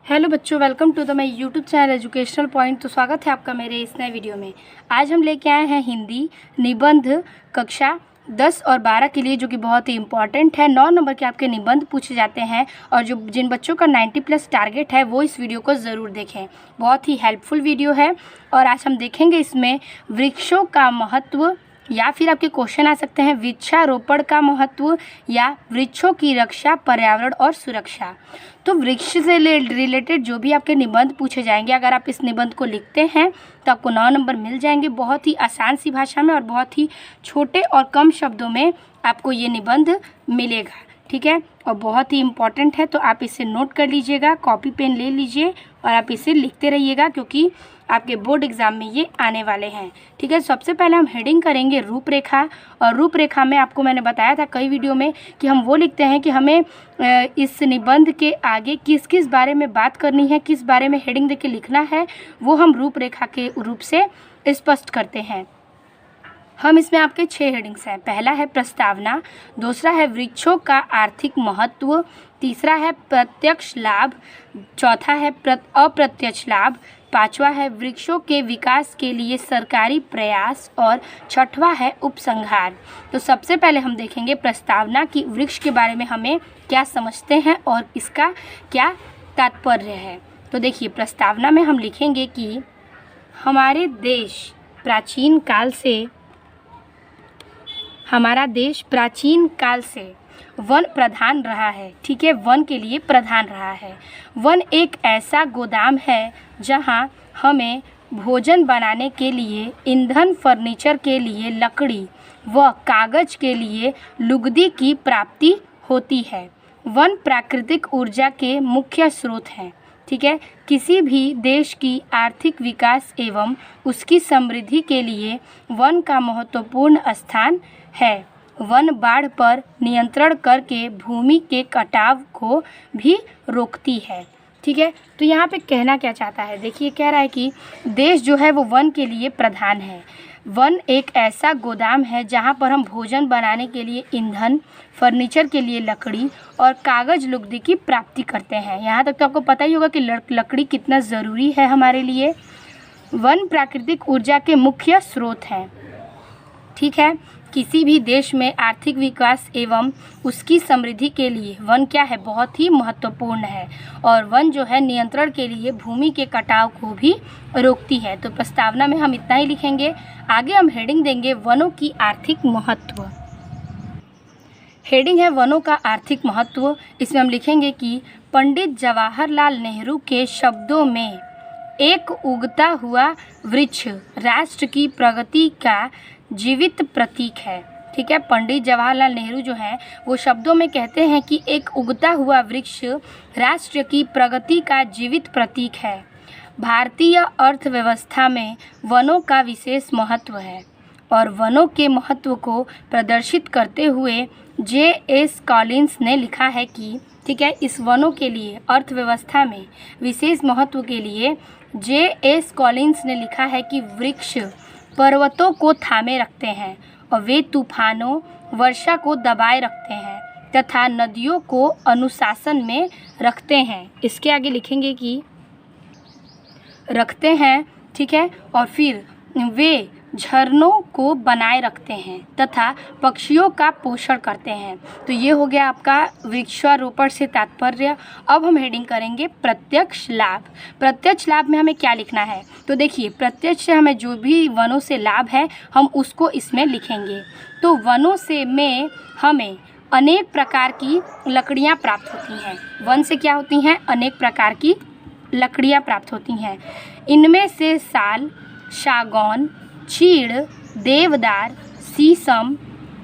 Hello बच्चों, welcome to the my YouTube channel educational point. तो स्वागत है आपका मेरे इस नए वीडियो में। आज हम लेके आए हैं हिंदी निबंध कक्षा 10 और 12 के लिए, जो कि बहुत ही इंपॉर्टेंट है। 9 नंबर के आपके निबंध पूछे जाते हैं और जो जिन बच्चों का 90+ टारगेट है वो इस वीडियो को ज़रूर देखें। बहुत ही हेल्पफुल वीडियो है। और आज हम देखेंगे इसमें वृक्षों का महत्व, या फिर आपके क्वेश्चन आ सकते हैं वृक्षारोपण का महत्व या वृक्षों की रक्षा, पर्यावरण और सुरक्षा। तो वृक्ष से रिलेटेड जो भी आपके निबंध पूछे जाएंगे, अगर आप इस निबंध को लिखते हैं तो आपको 9 नंबर मिल जाएंगे। बहुत ही आसान सी भाषा में और बहुत ही छोटे और कम शब्दों में आपको ये निबंध मिलेगा, ठीक है। और बहुत ही इम्पॉर्टेंट है, तो आप इसे नोट कर लीजिएगा, कॉपी पेन ले लीजिए और आप इसे लिखते रहिएगा, क्योंकि आपके बोर्ड एग्ज़ाम में ये आने वाले हैं, ठीक है। सबसे पहले हम हेडिंग करेंगे रूपरेखा। और रूपरेखा में आपको मैंने बताया था कई वीडियो में कि हम वो लिखते हैं कि हमें इस निबंध के आगे किस किस बारे में बात करनी है, किस बारे में हेडिंग देके लिखना है, वो हम रूपरेखा के रूप से स्पष्ट करते हैं। हम इसमें आपके 6 हेडिंग्स हैं। पहला है प्रस्तावना, दूसरा है वृक्षों का आर्थिक महत्व, तीसरा है प्रत्यक्ष लाभ, चौथा है अप्रत्यक्ष लाभ, पांचवा है वृक्षों के विकास के लिए सरकारी प्रयास और छठवां है उपसंहार। तो सबसे पहले हम देखेंगे प्रस्तावना की वृक्ष के बारे में हमें क्या समझते हैं और इसका क्या तात्पर्य है। तो देखिए, प्रस्तावना में हम लिखेंगे कि हमारा देश प्राचीन काल से वन प्रधान रहा है, ठीक है। वन के लिए प्रधान रहा है। वन एक ऐसा गोदाम है जहां हमें भोजन बनाने के लिए ईंधन, फर्नीचर के लिए लकड़ी व कागज के लिए लुगदी की प्राप्ति होती है। वन प्राकृतिक ऊर्जा के मुख्य स्रोत हैं, ठीक है। किसी भी देश की आर्थिक विकास एवं उसकी समृद्धि के लिए वन का महत्वपूर्ण स्थान है। वन बाढ़ पर नियंत्रण करके भूमि के कटाव को भी रोकती है, ठीक है। तो यहाँ पे कहना क्या चाहता है, देखिए कह रहा है कि देश जो है वो वन के लिए प्रधान है। वन एक ऐसा गोदाम है जहाँ पर हम भोजन बनाने के लिए ईंधन, फर्नीचर के लिए लकड़ी और कागज लुगदी की प्राप्ति करते हैं। यहाँ तक तो आपको पता ही होगा कि लकड़ी कितना ज़रूरी है हमारे लिए। वन प्राकृतिक ऊर्जा के मुख्य स्रोत हैं, ठीक है। किसी भी देश में आर्थिक विकास एवं उसकी समृद्धि के लिए वन क्या है, बहुत ही महत्वपूर्ण है। और वन जो है नियंत्रण के लिए भूमि के कटाव को भी रोकती है। तो प्रस्तावना में हम इतना ही लिखेंगे। आगे हम हेडिंग देंगे वनों की आर्थिक महत्व। हेडिंग है वनों का आर्थिक महत्व। इसमें हम लिखेंगे कि पंडित जवाहरलाल नेहरू के शब्दों में एक उगता हुआ वृक्ष राष्ट्र की प्रगति का जीवित प्रतीक है, ठीक है। पंडित जवाहरलाल नेहरू जो हैं वो शब्दों में कहते हैं कि एक उगता हुआ वृक्ष राष्ट्र की प्रगति का जीवित प्रतीक है। भारतीय अर्थव्यवस्था में वनों का विशेष महत्व है और वनों के महत्व को प्रदर्शित करते हुए J.S. कॉलिंस ने लिखा है कि, ठीक है, इस वनों के लिए अर्थव्यवस्था में विशेष महत्व के लिए J.S. कॉलिंस ने लिखा है कि वृक्ष पर्वतों को थामे रखते हैं और वे तूफानों, वर्षा को दबाए रखते हैं तथा नदियों को अनुशासन में रखते हैं। इसके आगे लिखेंगे कि रखते हैं, ठीक है। और फिर वे झरनों को बनाए रखते हैं तथा पक्षियों का पोषण करते हैं। तो ये हो गया आपका वृक्षारोपण से तात्पर्य। अब हम हेडिंग करेंगे प्रत्यक्ष लाभ। प्रत्यक्ष लाभ में हमें क्या लिखना है, तो देखिए प्रत्यक्ष से हमें जो भी वनों से लाभ है हम उसको इसमें लिखेंगे। तो वनों से में हमें अनेक प्रकार की लकड़ियाँ प्राप्त होती हैं। वन से क्या होती हैं, अनेक प्रकार की लकड़ियाँ प्राप्त होती हैं। इनमें से साल, सागौन, चीड़, देवदार, शीशम,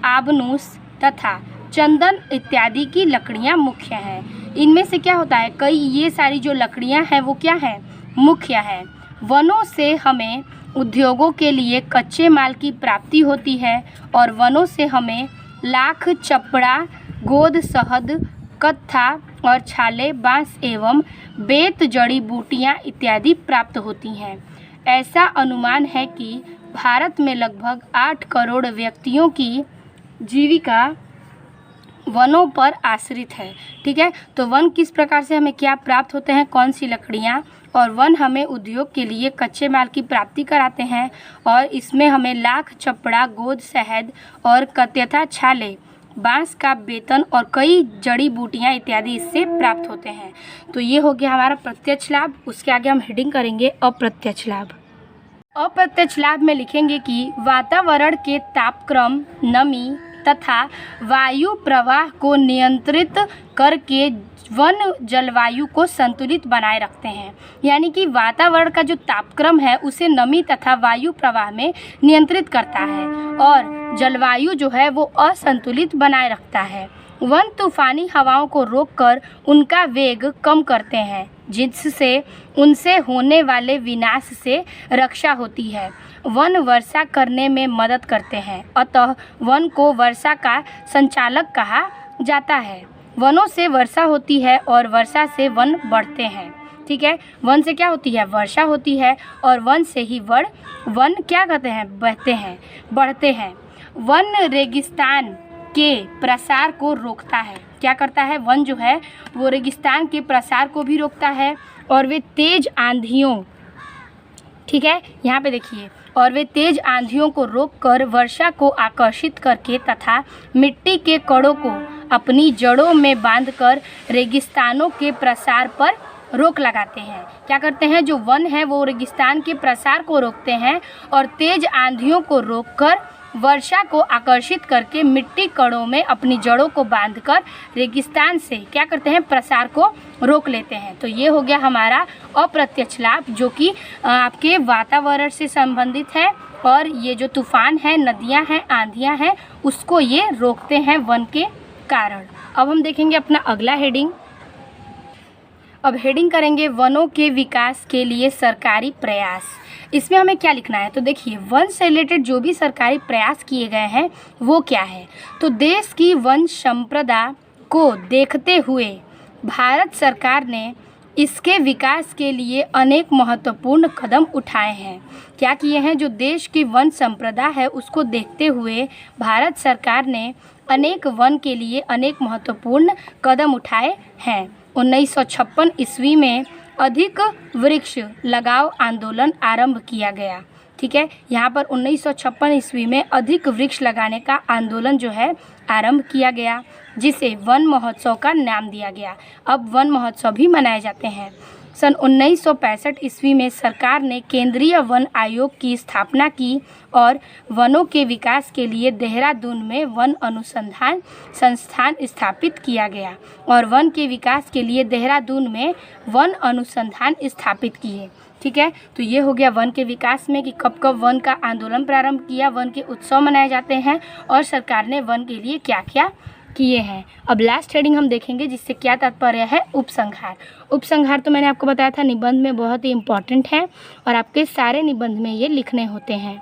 आबनूस तथा चंदन इत्यादि की लकड़ियां मुख्य हैं। इनमें से क्या होता है, कई ये सारी जो लकड़ियां हैं वो क्या हैं, मुख्य हैं। वनों से हमें उद्योगों के लिए कच्चे माल की प्राप्ति होती है और वनों से हमें लाख, चपड़ा, गोद, शहद, कत्था और छाले, बांस एवं बेत, जड़ी बूटियां इत्यादि प्राप्त होती हैं। ऐसा अनुमान है कि भारत में लगभग 8 करोड़ व्यक्तियों की जीविका वनों पर आश्रित है। ठीक है, तो वन किस प्रकार से हमें क्या प्राप्त होते हैं, कौन सी लकड़ियाँ, और वन हमें उद्योग के लिए कच्चे माल की प्राप्ति कराते हैं, और इसमें हमें लाख, चपड़ा, गोंद, शहद और तथा छाले, बांस का वेतन और कई जड़ी बूटियां इत्यादि इससे प्राप्त होते हैं। तो ये हो गया हमारा प्रत्यक्ष लाभ। उसके आगे हम हेडिंग करेंगे अप्रत्यक्ष लाभ। अप्रत्यक्ष लाभ में लिखेंगे कि वातावरण के तापक्रम, नमी तथा वायु प्रवाह को नियंत्रित करके वन जलवायु को संतुलित बनाए रखते हैं। यानी कि वातावरण का जो तापक्रम है उसे नमी तथा वायु प्रवाह में नियंत्रित करता है और जलवायु जो है वो असंतुलित बनाए रखता है। वन तूफानी हवाओं को रोककर उनका वेग कम करते हैं, जिससे उनसे होने वाले विनाश से रक्षा होती है। वन वर्षा करने में मदद करते हैं, अतः वन को वर्षा का संचालक कहा जाता है। वनों से वर्षा होती है और वर्षा से वन बढ़ते हैं। ठीक है, वन से क्या होती है, वर्षा होती है, और वन से ही वन क्या कहते हैं, बहते हैं, बढ़ते हैं। वन रेगिस्तान के प्रसार को रोकता है। क्या करता है, वन जो है वो रेगिस्तान के प्रसार को भी रोकता है, और वे तेज आंधियों, ठीक है यहाँ पे देखिए, और वे तेज आंधियों को रोककर वर्षा को आकर्षित करके तथा मिट्टी के कणों को अपनी जड़ों में बांधकर रेगिस्तानों के प्रसार पर रोक लगाते हैं। क्या करते हैं, जो वन है वो रेगिस्तान के प्रसार को रोकते हैं और तेज आंधियों को रोककर वर्षा को आकर्षित करके मिट्टी कणों में अपनी जड़ों को बांधकर रेगिस्तान से क्या करते हैं, प्रसार को रोक लेते हैं। तो ये हो गया हमारा अप्रत्यक्ष लाभ, जो कि आपके वातावरण से संबंधित है, और ये जो तूफान है, नदियां हैं, आंधियां हैं, उसको ये रोकते हैं वन के कारण। अब हम देखेंगे अपना अगला हेडिंग। अब हेडिंग करेंगे वनों के विकास के लिए सरकारी प्रयास। इसमें हमें क्या लिखना है, तो देखिए वन से रिलेटेड जो भी सरकारी प्रयास किए गए हैं वो क्या है। तो देश की वन संपदा को देखते हुए भारत सरकार ने इसके विकास के लिए अनेक महत्वपूर्ण कदम उठाए हैं। क्या किए हैं, जो देश की वन संपदा है उसको देखते हुए भारत सरकार ने अनेक वन के लिए अनेक महत्वपूर्ण कदम उठाए हैं। 1956 ईस्वी में अधिक वृक्ष लगाओ आंदोलन आरंभ किया गया। ठीक है, यहाँ पर 1956 ईस्वी में अधिक वृक्ष लगाने का आंदोलन जो है आरंभ किया गया, जिसे वन महोत्सव का नाम दिया गया। अब वन महोत्सव भी मनाए जाते हैं। सन 1965 ईस्वी में सरकार ने केंद्रीय वन आयोग की स्थापना की और वनों के विकास के लिए देहरादून में वन अनुसंधान संस्थान स्थापित किया गया, और वन के विकास के लिए देहरादून में वन अनुसंधान स्थापित किए। ठीक है, तो ये हो गया वन के विकास में कि कब कब वन का आंदोलन प्रारंभ किया, वन के उत्सव मनाए जाते हैं, और सरकार ने वन के लिए क्या क्या किए हैं। अब लास्ट हेडिंग हम देखेंगे, जिससे क्या तात्पर्य है, उपसंहार। उपसंहार तो मैंने आपको बताया था निबंध में बहुत ही इम्पॉर्टेंट है, और आपके सारे निबंध में ये लिखने होते हैं।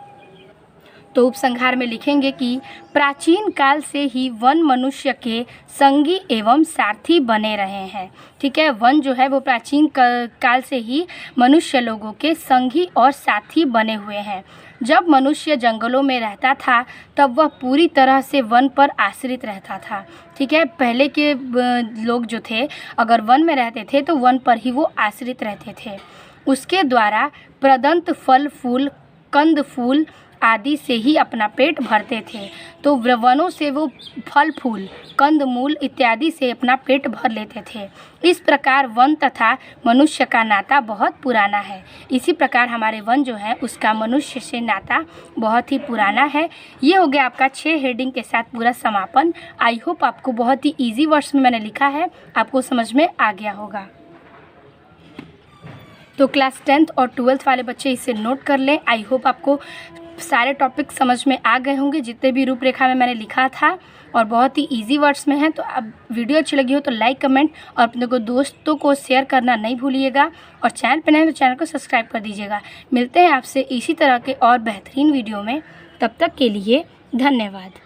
तो उपसंहार में लिखेंगे कि प्राचीन काल से ही वन मनुष्य के संगी एवं सारथी बने रहे हैं। ठीक है, वन जो है वो प्राचीन काल से ही मनुष्य लोगों के संगी और साथी बने हुए हैं। जब मनुष्य जंगलों में रहता था तब वह पूरी तरह से वन पर आश्रित रहता था। ठीक है, पहले के लोग जो थे अगर वन में रहते थे तो वन पर ही वो आश्रित रहते थे। उसके द्वारा प्रदंत फल फूल कंद फूल आदि से ही अपना पेट भरते थे। तो वनों से वो फल फूल कंद मूल इत्यादि से अपना पेट भर लेते थे। इस प्रकार वन तथा मनुष्य का नाता बहुत पुराना है। इसी प्रकार हमारे वन जो है उसका मनुष्य से नाता बहुत ही पुराना है। ये हो गया आपका 6 हेडिंग के साथ पूरा समापन। आई होप आपको बहुत ही ईजी वर्ड्स में मैंने लिखा है, आपको समझ में आ गया होगा। तो क्लास 10th और 12th वाले बच्चे इसे नोट कर लें। आई होप आपको सारे टॉपिक समझ में आ गए होंगे जितने भी रूपरेखा में मैंने लिखा था, और बहुत ही इजी वर्ड्स में है। तो अब वीडियो अच्छी लगी हो तो लाइक कमेंट और अपने को दोस्तों को शेयर करना नहीं भूलिएगा, और चैनल पर नए हैं तो चैनल को सब्सक्राइब कर दीजिएगा। मिलते हैं आपसे इसी तरह के और बेहतरीन वीडियो में, तब तक के लिए धन्यवाद।